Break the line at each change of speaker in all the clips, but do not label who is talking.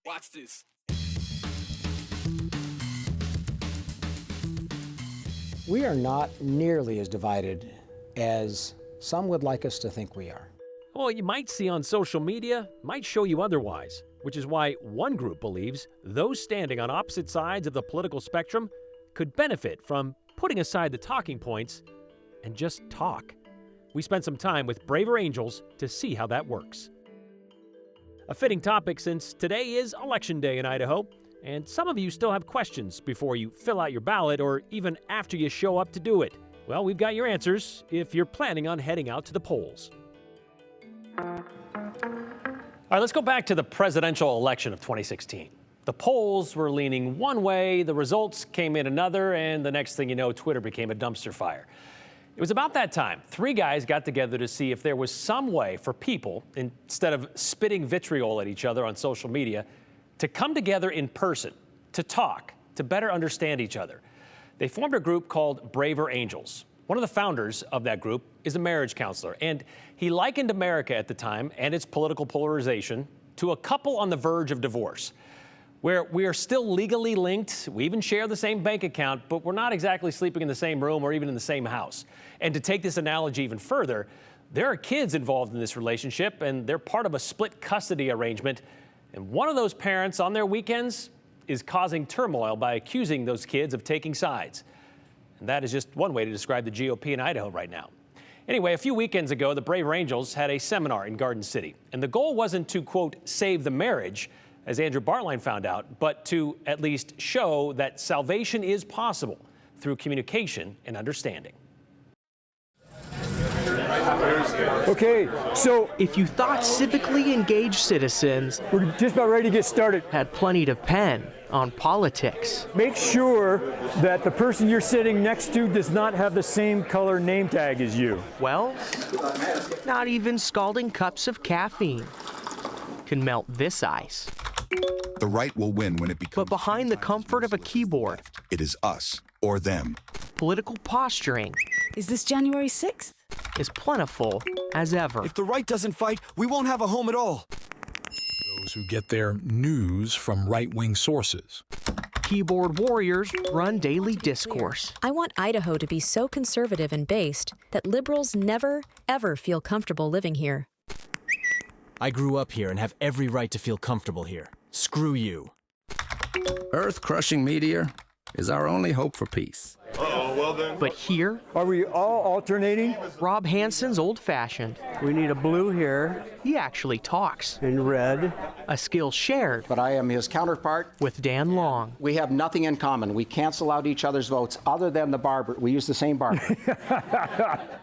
Watch this.
We are not nearly as divided as some would like us to think we are.
Well, you might see on social media might show you otherwise, which is why one group believes those standing on opposite sides of the political spectrum could benefit from putting aside the talking points and just talk. We spent some time with braver angels to see how that works. A fitting topic since today is Election Day in Idaho, and some of you still have questions before you fill out your ballot or even after you show up to do it. Well, we've got your answers if you're planning on heading out to the polls. All right, let's go back to the presidential election of 2016. The polls were leaning one way, the results came in another, and the next thing you know, Twitter became a dumpster fire. It was about that time, three guys got together to see if there was some way for people, instead of spitting vitriol at each other on social media, to come together in person, to talk, to better understand each other. They formed a group called Braver Angels. One of the founders of that group is a marriage counselor, and he likened America at the time and its political polarization to a couple on the verge of divorce, where we are still legally linked, we even share the same bank account, but we're not exactly sleeping in the same room or even in the same house. And to take this analogy even further, there are kids involved in this relationship, and they're part of a split custody arrangement, and one of those parents on their weekends is causing turmoil by accusing those kids of taking sides. And that is just one way to describe the GOP in Idaho right now. Anyway, a few weekends ago, the Braver Angels had a seminar in Garden City. And the goal wasn't to, quote, save the marriage, as Andrew Bartline found out, but to at least show that salvation is possible through communication and understanding.
Okay, so
If you thought civically engaged citizens
we're just about ready to get started.
had plenty to pen on politics,
Make sure that the person you're sitting next to does not have the same color name tag as you.
well, not even scalding cups of caffeine can melt this ice.
The right will win when it
But
becomes.
behind the comfort of a keyboard,
It is us or them.
political posturing
Is this January 6th?
is plentiful as ever.
If the right doesn't fight, we won't have a home at all.
Those who get their news from right-wing sources.
Keyboard warriors run daily discourse.
I want Idaho to be so conservative and based that liberals never, ever feel comfortable living here.
I grew up here and have every right to feel comfortable here. Screw you.
Earth-crushing meteor is our only hope for peace.
But here,
Are we all alternating?
Rob Hansen's old-fashioned.
We need a blue here
He actually talks,
and red.
a skill shared
But I am his counterpart.
with Dan Long.
We have nothing in common. We cancel out each other's votes other than the barber. We use the same barber.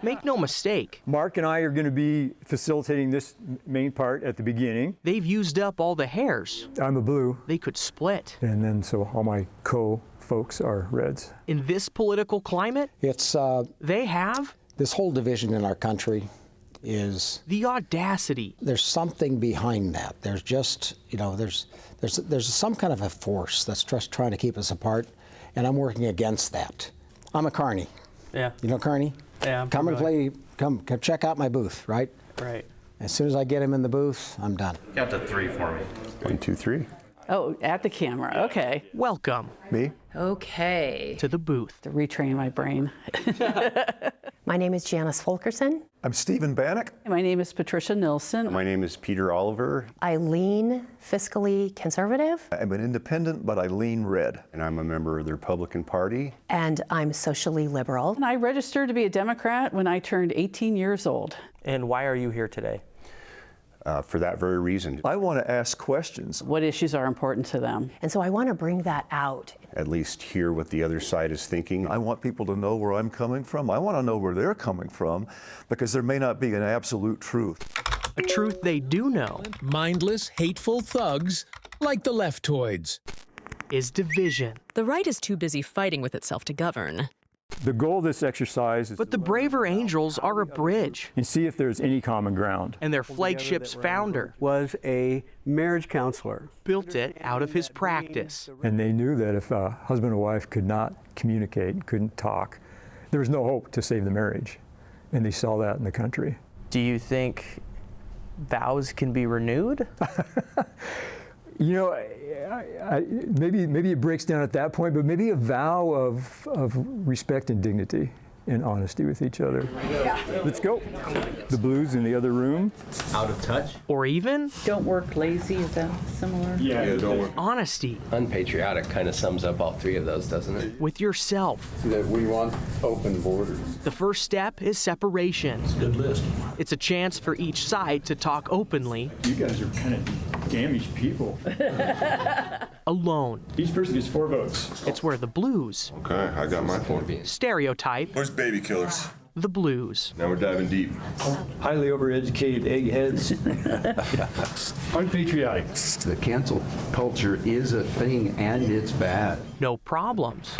Make no mistake,
Mark and I are going to be facilitating this main part at the beginning.
they've used up all the hairs
I'm a blue,
they could split.
and then so all my co-folks are reds.
In this political climate,
It's
they have
this whole division in our country is
the audacity
there's something behind that. There's just, there's some kind of a force that's just trying to keep us apart, and I'm working against that. I'm a carny.
Yeah.
You know carny?
Yeah. I'm
Come and
familiar.
play, come check out my booth, right?
Right.
As soon as I get him in the booth, I'm done.
Count to 3 for me.
1, 2, 3.
Oh, at the camera. Okay.
welcome
Me?
Okay.
to the booth.
To retrain my brain.
My name is Janice Fulkerson.
I'm Stephen Bannock.
My name is Patricia Nilsson.
My name is Peter Oliver.
I lean fiscally conservative,
I'm an independent, but I lean red. And I'm a member of the Republican Party.
and I'm socially liberal.
And I registered to be a Democrat when I turned 18 years old.
And why are you here today?
For that very reason, I want to ask questions,
What issues are important to them?
And so I want to bring that out.
at least hear what the other side is thinking. I want people to know where I'm coming from. I want to know where they're coming from, because there may not be an absolute truth.
A truth they do know
Mindless, hateful thugs like the leftoids.
is division.
The right is too busy fighting with itself to govern.
The goal of this exercise is
But the Braver Angels are a bridge,
to see if there's any common ground.
and their flagship's founder
Was a marriage counselor.
built it out of his practice.
And they knew that if a husband and wife could not communicate, couldn't talk, there was no hope to save the marriage. And they saw that in the country.
Do you think
vows can be renewed?
You know, maybe it breaks down at that point, but maybe a vow of respect and dignity and honesty with each other. Let's go. The blues in the other room.
Out of touch?
Or even
Don't work lazy, is that similar?
Yeah,
don't work.
honesty
Unpatriotic kind of sums up all three of those, doesn't it?
with yourself.
That we want open borders.
The first step is separation.
Good list.
It's a chance for each side to talk openly,
You guys are kind of damaged people.
alone.
Each person gets 4 votes.
It's where the blues
Okay, I got my 4.
stereotype
Where's baby killers?
the blues.
Now we're diving deep.
Highly overeducated eggheads. Unpatriotic.
The cancel culture is a thing and it's bad.
No problems.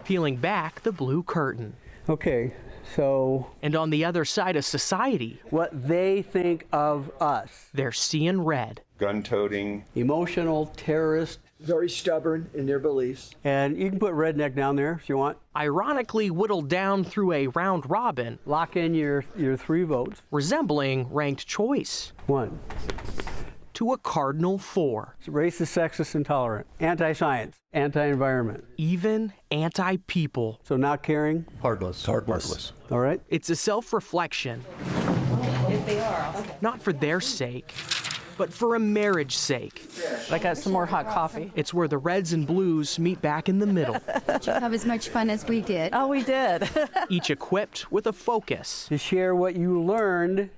Peeling back the blue curtain.
Okay, so
And on the other side of society,
what they think of us.
they're seeing red.
Gun-toting.
Emotional terrorist.
Very stubborn in their beliefs.
And you can put redneck down there if you want.
Ironically whittled down through a round robin,
Lock in your 3 votes.
resembling ranked choice
1.
to a cardinal 4,
Racist, sexist, intolerant. Anti-science. Anti-environment.
even anti-people.
So not caring.
Heartless. Heartless.
All right.
It's a self-reflection.
If they are,
Not for their sake, but for a marriage sake.
I got some more hot coffee.
It's where the reds and blues meet back in the middle,
Did you have as much fun as we did?
Oh, we did.
each equipped with a focus
To share what you learned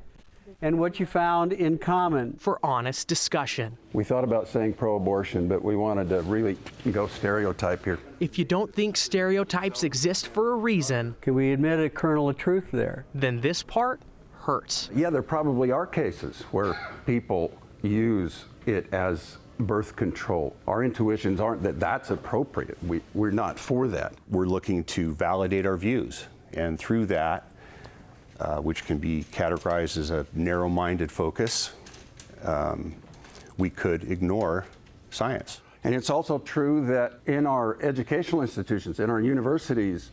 and what you found in common.
for honest discussion.
We thought about saying pro-abortion, but we wanted to really go stereotype here.
If you don't think stereotypes exist for a reason,
Can we admit a kernel of truth there?
then this part hurts.
Yeah, there probably are cases where people use it as birth control. Our intuitions aren't that that's appropriate. We're not for that.
We're looking to validate our views, and through that, which can be categorized as a narrow-minded focus, we could ignore science.
And it's also true that in our educational institutions, in our universities,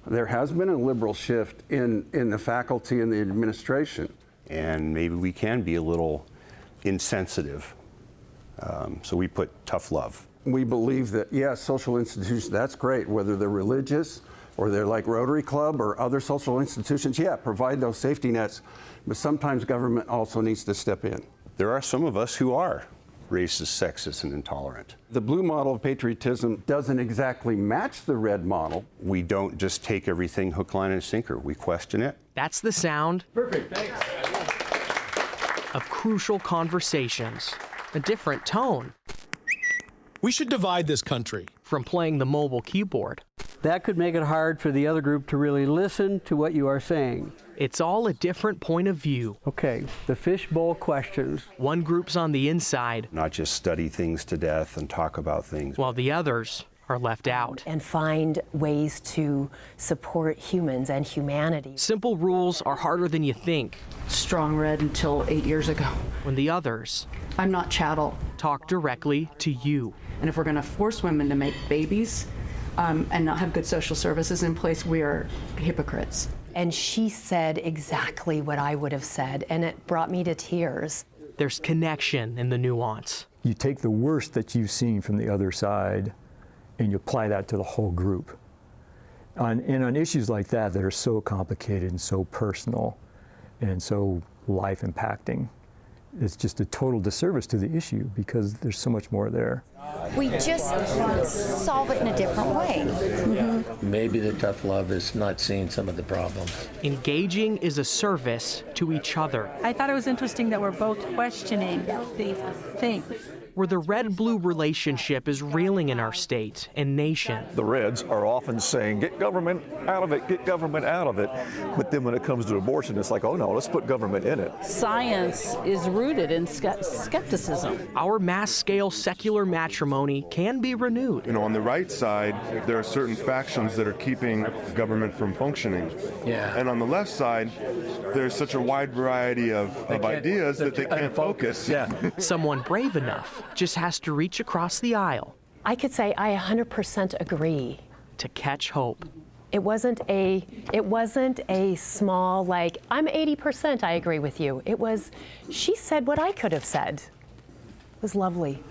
there has been a liberal shift in the faculty and the administration.
And maybe we can be a little insensitive. So we put tough love.
We believe that, yes, social institutions, that's great, whether they're religious or they're like Rotary Club or other social institutions, yeah, provide those safety nets, but sometimes government also needs to step in.
There are some of us who are racist, sexist, and intolerant.
The blue model of patriotism doesn't exactly match the red model.
We don't just take everything hook, line, and sinker. We question it.
That's the sound of crucial conversations, a different tone
We should divide this country.
from playing the mobile keyboard.
That could make it hard for the other group to really listen to what you are saying.
It's all a different point of view.
Okay, the fishbowl questions.
One group's on the inside,
Not just study things to death and talk about things.
while the others are left out.
And find ways to support humans and humanity.
Simple rules are harder than you think
Strong red until 8 years ago.
when the others
I'm not chattel.
talk directly to you.
And if we're going to force women to make babies and not have good social services in place, we are hypocrites.
And she said exactly what I would have said, and it brought me to tears.
There's connection in the nuance.
You take the worst that you've seen from the other side and you apply that to the whole group. And on issues like that are so complicated and so personal and so life impacting, it's just a total disservice to the issue because there's so much more there.
We just solve it in a different way.
Maybe the tough love is not seeing some of the problems.
Engaging is a service to each other.
I thought it was interesting that we're both questioning these things.
Where the red-blue relationship is reeling in our state and nation.
The Reds are often saying, get government out of it, get government out of it. But then when it comes to abortion, it's like, oh no, let's put government in it.
Science is rooted in skepticism.
Our mass-scale secular matrimony can be renewed.
You know, on the right side, there are certain factions that are keeping government from functioning.
Yeah.
And on the left side, there's such a wide variety of ideas that they can't focus.
Yeah.
Someone brave enough just has to reach across the aisle
I could say I 100% agree.
to catch hope.
It wasn't a small, like, I'm 80%, I agree with you. It was, she said what I could have said. It was lovely.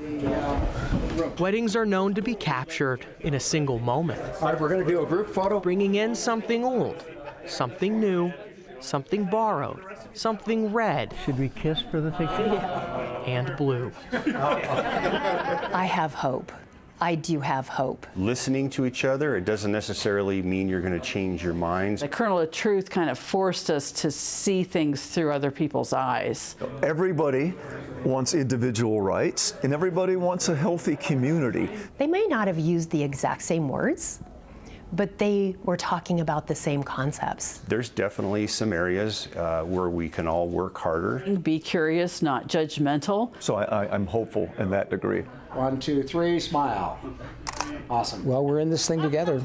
Weddings are known to be captured in a single moment.
All right, we're going to do a group photo.
Bringing in something old, something new, something borrowed, something red.
Should we kiss for the picture?
And blue.
I have hope. I do have hope.
Listening to each other, it doesn't necessarily mean you're going to change your minds.
The kernel of truth kind of forced us to see things through other people's eyes.
Everybody wants individual rights, and everybody wants a healthy community.
They may not have used the exact same words, but they were talking about the same concepts.
There's definitely some areas where we can all work harder.
Be curious, not judgmental.
So I'm hopeful in that degree.
1, 2, 3, smile. Awesome. Well, we're in this thing together.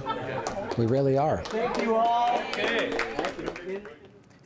We really are.
Thank you all.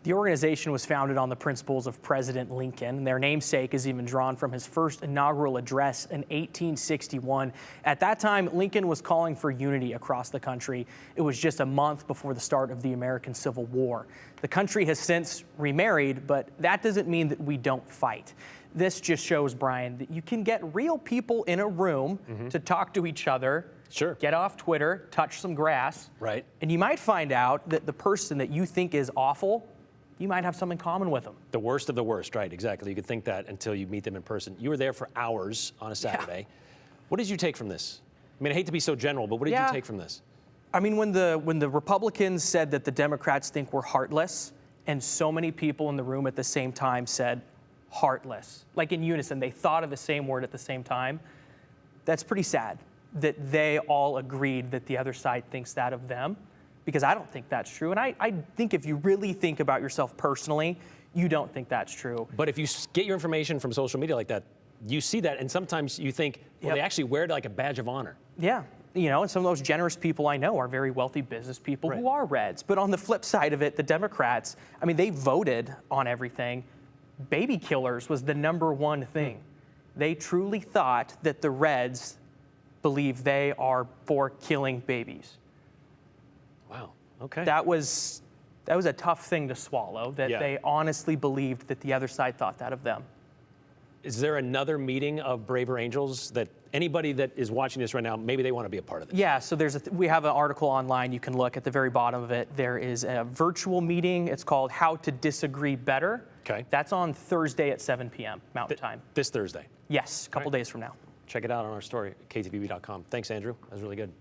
The organization was founded on the principles of President Lincoln. Their namesake is even drawn from his first inaugural address in 1861. At that time, Lincoln was calling for unity across the country. It was just a month before the start of the American Civil War. The country has since remarried, but that doesn't mean that we don't fight. This just shows, Brian, that you can get real people in a room to talk to each other.
Sure.
Get off Twitter, touch some grass.
Right.
And you might find out that the person that you think is awful, you might have some in common with them.
The worst of the worst, right, exactly. You could think that until you meet them in person. You were there for hours on a Saturday. Yeah. What did you take from this? I mean, I hate to be so general, but what did you take from this?
I mean, when the Republicans said that the Democrats think we're heartless, and so many people in the room at the same time said heartless, like in unison, they thought of the same word at the same time, that's pretty sad that they all agreed that the other side thinks that of them. Because I don't think that's true. And I think if you really think about yourself personally, you don't think that's true.
But if you get your information from social media like that, you see that, and sometimes you think, well, they actually wear it like a badge of honor.
Yeah. You know, and some of those generous people I know are very wealthy business people who are Reds. But on the flip side of it, the Democrats, I mean, they voted on everything. Baby killers was the #1 thing. They truly thought that the Reds believe they are for killing babies.
Wow, okay.
That was a tough thing to swallow, that they honestly believed that the other side thought that of them.
Is there another meeting of Braver Angels that anybody that is watching this right now, maybe they want to be a part of this?
Yeah, so we have an article online you can look at the very bottom of it. There is a virtual meeting. It's called How to Disagree Better.
Okay.
That's on Thursday at 7 p.m. Mountain Time.
This Thursday?
Yes, a couple days from now.
Check it out on our story, ktvb.com. Thanks, Andrew. That was really good.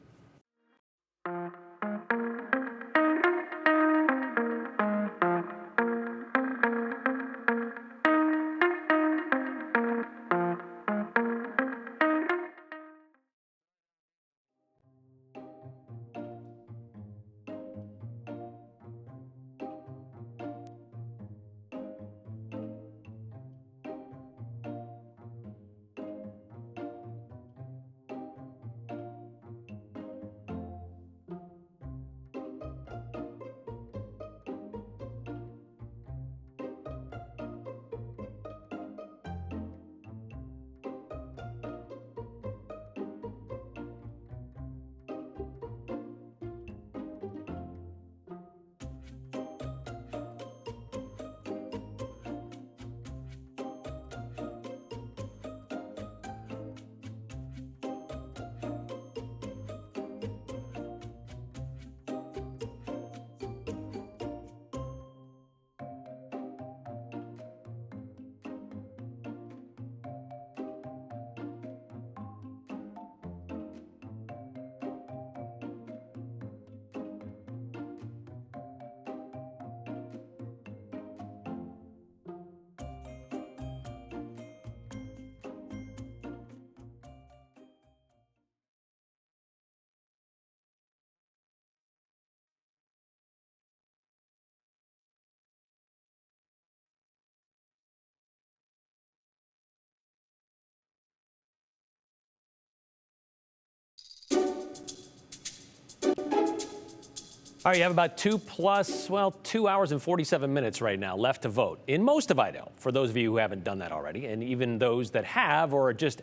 All right, you have about 2 hours and 47 minutes right now left to vote in most of Idaho, for those of you who haven't done that already, and even those that have or are just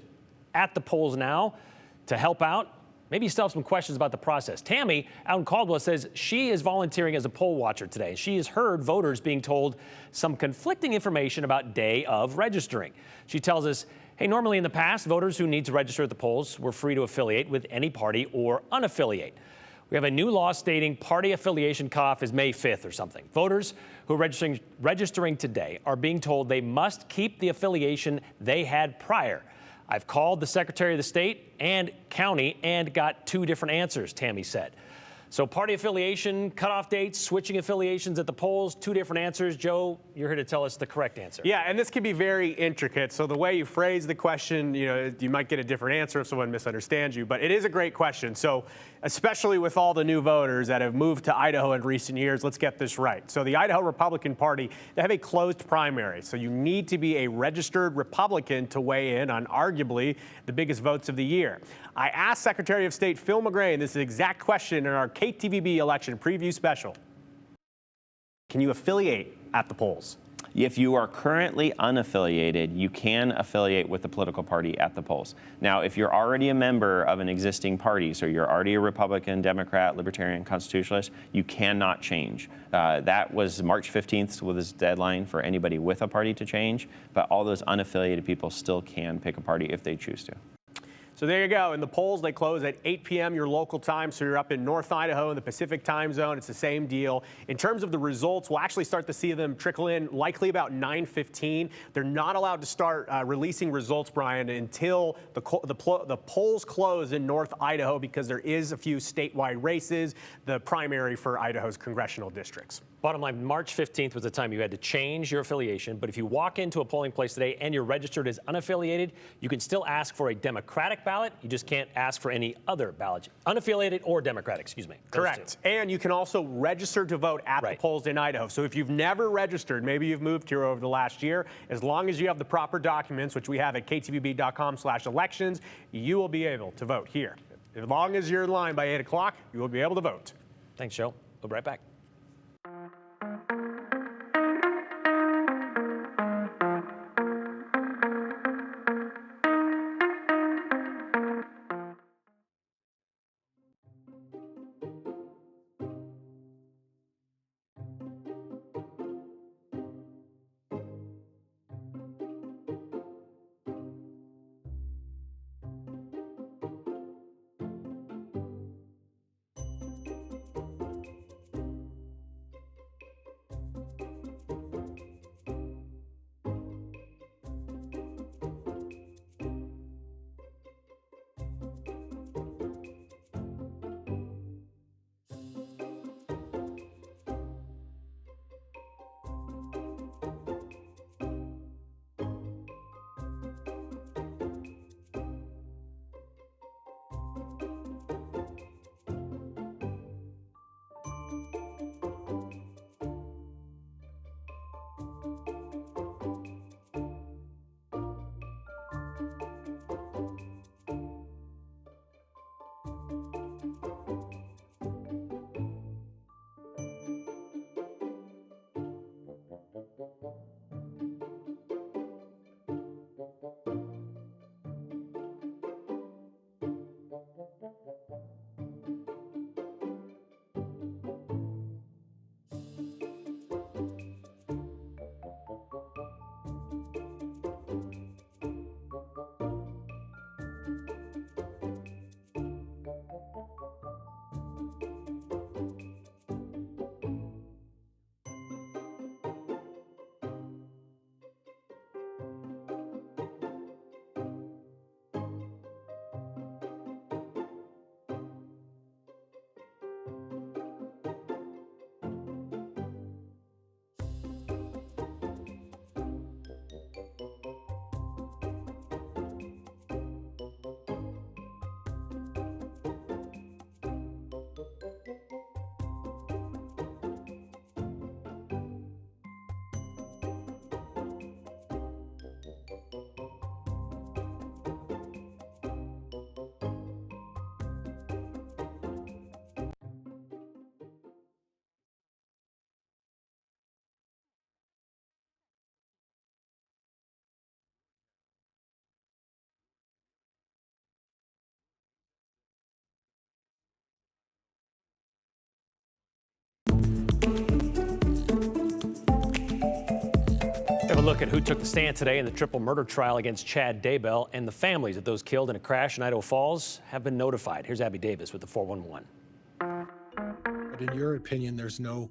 at the polls now. To help out, Maybe you still have some questions about the process. Tammy out in Caldwell says she is volunteering as a poll watcher today. She has heard voters being told some conflicting information about day of registering. She tells us, hey, normally in the past, voters who need to register at the polls were free to affiliate with any party or unaffiliate. We have a new law stating party affiliation cutoff is May 5th or something. Voters who are registering today are being told they must keep the affiliation they had prior. I've called the Secretary of the State and county and got 2 different answers, Tammy said. So party affiliation, cutoff dates, switching affiliations at the polls, 2 different answers. Joe, you're here to tell us the correct answer.
Yeah, and this can be very intricate. So the way you phrase the question, you might get a different answer if someone misunderstands you, but it is a great question. So especially with all the new voters that have moved to Idaho in recent years, let's get this right. So the Idaho Republican Party, they have a closed primary. So you need to be a registered Republican to weigh in on arguably the biggest votes of the year. I asked Secretary of State Phil McGrain this exact question in our KTVB election preview special. Can you affiliate at the polls?
If you are currently unaffiliated, you can affiliate with the political party at the polls. Now, if you're already a member of an existing party, so you're already a Republican, Democrat, Libertarian, Constitutionalist, you cannot change. That was March 15th was the deadline for anybody with a party to change, but all those unaffiliated people still can pick a party if they choose to.
So there you go. In the polls, they close at 8 p.m. your local time. So you're up in North Idaho in the Pacific time zone. It's the same deal. In terms of the results, we'll actually start to see them trickle in likely about 9:15. They're not allowed to start releasing results, Brian, until the polls close in North Idaho because there is a few statewide races, the primary for Idaho's congressional districts.
Bottom line, March 15th was the time you had to change your affiliation. But if you walk into a polling place today and you're registered as unaffiliated, you can still ask for a Democratic ballot. You just can't ask for any other ballot. Unaffiliated or Democratic, excuse me.
Correct. And you can also register to vote at the polls in Idaho. So if you've never registered, maybe you've moved here over the last year, as long as you have the proper documents, which we have at ktvb.com/elections, you will be able to vote here. As long as you're in line by 8 o'clock, you will be able to vote.
Thanks, Joe. We'll be right back. look at who took the stand today in the triple murder trial against Chad Daybell, and the families of those killed in a crash in Idaho Falls have been notified. Here's Abby Davis with the 411.
But in your opinion, there's no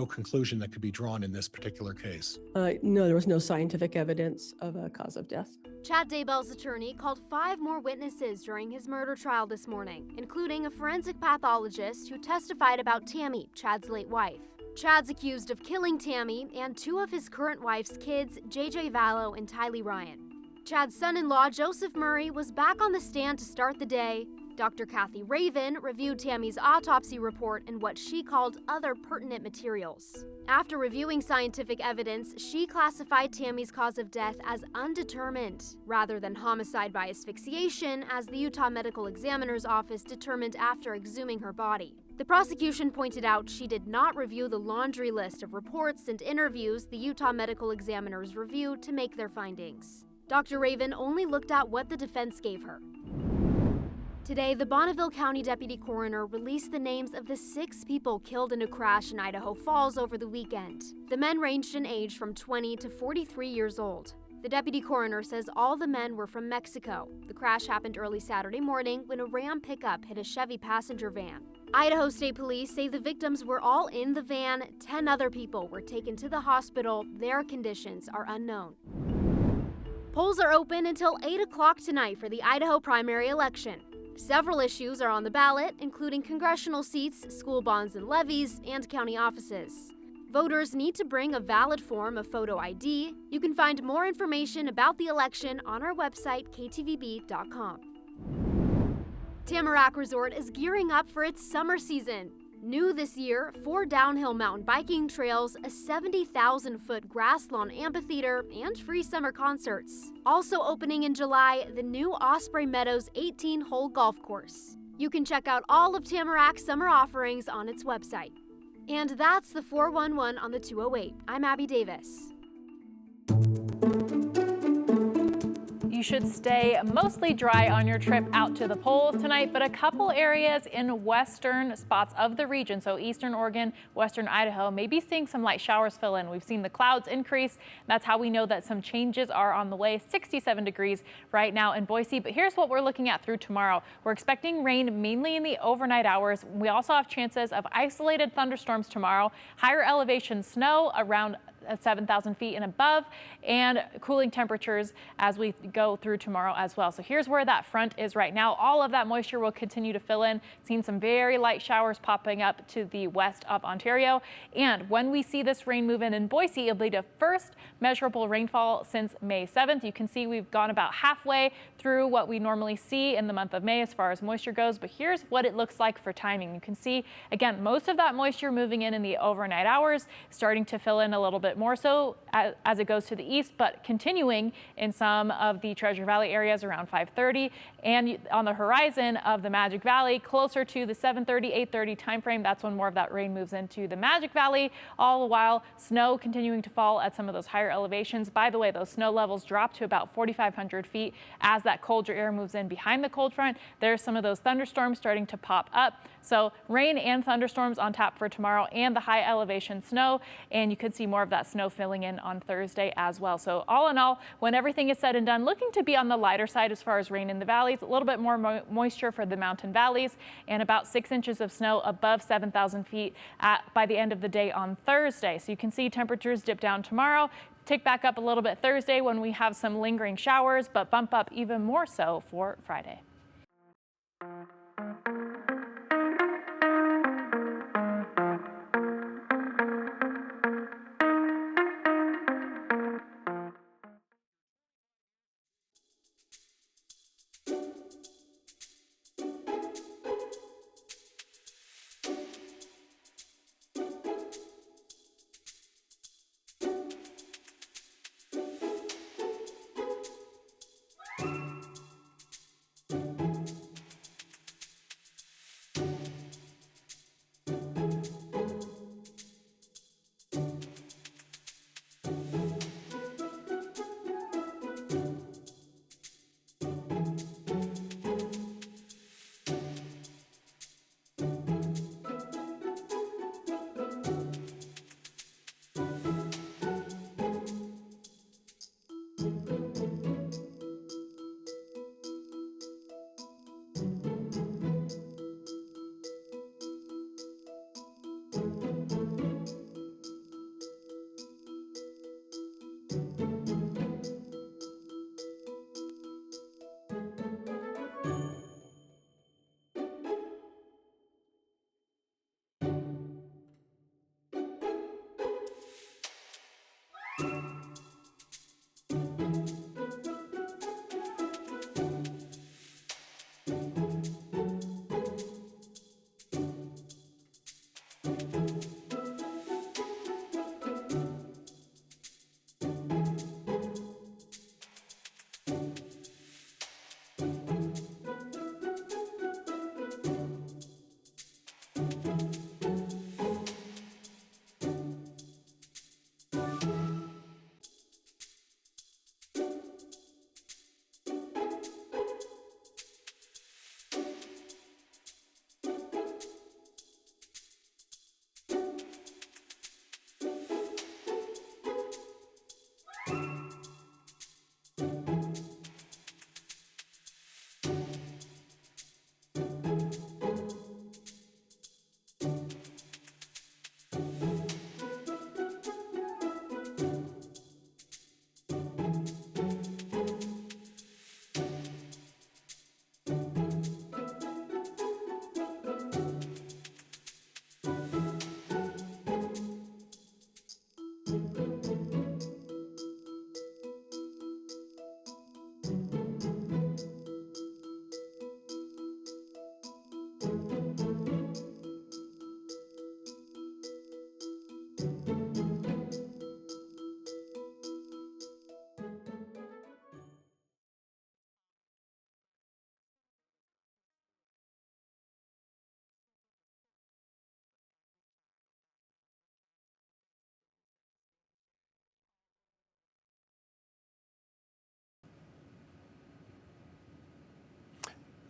conclusion that could be drawn in this particular case?
No, there was no scientific evidence of a cause of death.
Chad Daybell's attorney called 5 more witnesses during his murder trial this morning, including a forensic pathologist who testified about Tammy, Chad's late wife. Chad's accused of killing Tammy and 2 of his current wife's kids, JJ Vallow and Tylee Ryan. Chad's son-in-law, Joseph Murray, was back on the stand to start the day. Dr. Kathy Raven reviewed Tammy's autopsy report and what she called other pertinent materials. After reviewing scientific evidence, she classified Tammy's cause of death as undetermined, rather than homicide by asphyxiation, as the Utah Medical Examiner's Office determined after exhuming her body. The prosecution pointed out she did not review the laundry list of reports and interviews the Utah Medical Examiners reviewed to make their findings. Dr. Raven only looked at what the defense gave her. Today, the Bonneville County Deputy Coroner released the names of the 6 people killed in a crash in Idaho Falls over the weekend. The men ranged in age from 20 to 43 years old. The deputy coroner says all the men were from Mexico. The crash happened early Saturday morning when a Ram pickup hit a Chevy passenger van. Idaho State Police say the victims were all in the van. 10 other people were taken to the hospital. Their conditions are unknown. Polls are open until 8 o'clock tonight for the Idaho primary election. Several issues are on the ballot, including congressional seats, school bonds and levies, and county offices. Voters need to bring a valid form of photo ID. You can find more information about the election on our website, ktvb.com. Tamarack Resort is gearing up for its summer season. New this year, 4 downhill mountain biking trails, a 70,000-foot grass lawn amphitheater, and free summer concerts. Also opening in July, the new Osprey Meadows 18-hole golf course. You can check out all of Tamarack's summer offerings on its website. And that's the 411 on the 208. I'm Abby Davis.
You should stay mostly dry on your trip out to the polls tonight, but a couple areas in western spots of the region, so eastern Oregon, western Idaho, may be seeing some light showers fill in. We've seen the clouds increase. That's how we know that some changes are on the way. 67 degrees right now in Boise, but here's what we're looking at through tomorrow. We're expecting rain mainly in the overnight hours. We also have chances of isolated thunderstorms tomorrow, higher elevation snow around 7,000 feet and above, and cooling temperatures as we go through tomorrow as well. So here's where that front is right now. All of that moisture will continue to fill in. Seen some very light showers popping up to the west of Ontario. And when we see this rain move in Boise, it'll be the first measurable rainfall since May 7th. You can see we've gone about halfway through what we normally see in the month of May as far as moisture goes. But here's what it looks like for timing. You can see, again, most of that moisture moving in the overnight hours, starting to fill in a little bit more so as it goes to the east, but continuing in some of the Treasure Valley areas around 5:30, and on the horizon of the Magic Valley closer to the 7:30, 8:30 timeframe. That's when more of that rain moves into the Magic Valley. All the while, snow continuing to fall at some of those higher elevations. By the way, those snow levels drop to about 4,500 feet as that colder air moves in behind the cold front. There's some of those thunderstorms starting to pop up. So rain and thunderstorms on tap for tomorrow, and the high elevation snow, and you could see more of that snow filling in on Thursday as well. So all in all, when everything is said and done, looking to be on the lighter side as far as rain in the valleys, a little bit more moisture for the mountain valleys, and about 6 inches of snow above 7,000 feet by the end of the day on Thursday. So you can see temperatures dip down tomorrow, tick back up a little bit Thursday when we have some lingering showers, but bump up even more so for Friday.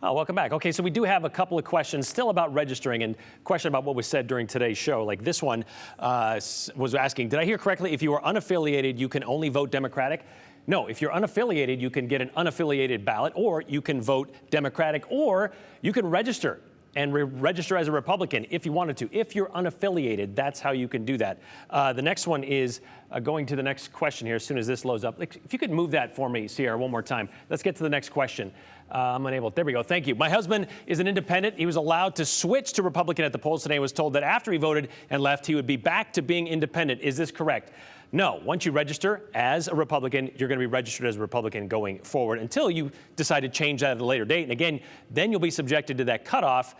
Oh, welcome back. Okay, so we do have a couple of questions still about registering and question about what was said during today's show. Like this one was asking, did I hear correctly, if you are unaffiliated, you can only vote Democratic? No, if you're unaffiliated, you can get an unaffiliated ballot, or you can vote Democratic, or you can register and register as a Republican if you wanted to. If you're unaffiliated, that's how you can do that. The next one is going to the next question here as soon as this loads up. If you could move that for me, Sierra, one more time. Let's get to the next question. I'm unable. There we go. Thank you. My husband is an independent. He was allowed to switch to Republican at the polls today. Was told that after he voted and left, he would be back to being independent. Is this correct? No. Once you register as a Republican, you're going to be registered as a Republican going forward until you decide to change that at a later date. And again, then you'll be subjected to that cutoff,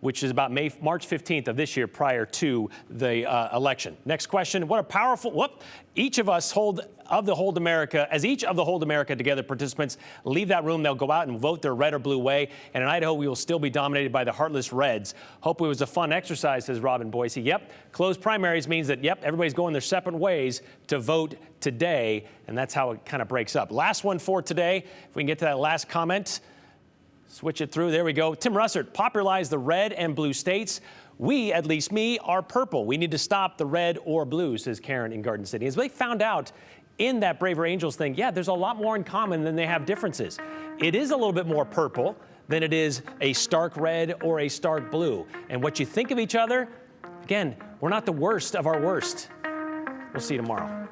which is about March 15th of this year, prior to the election. Next question. What a powerful, each of us of the Hold America Together participants leave that room, they'll go out and vote their red or blue way. And in Idaho, we will still be dominated by the heartless Reds. Hope it was a fun exercise, says Robin Boise. Yep, closed primaries means that, everybody's going their separate ways to vote today. And that's how it kind of breaks up. Last one for today. If we can get to that last comment. Switch it through. There we go. Tim Russert popularized the red and blue states. We, at least me, are purple. We need to stop the red or blue, says Karen in Garden City. As they found out in that Braver Angels thing, there's a lot more in common than they have differences. It is a little bit more purple than it is a stark red or a stark blue. And what you think of each other, again, we're not the worst of our worst. We'll see you tomorrow.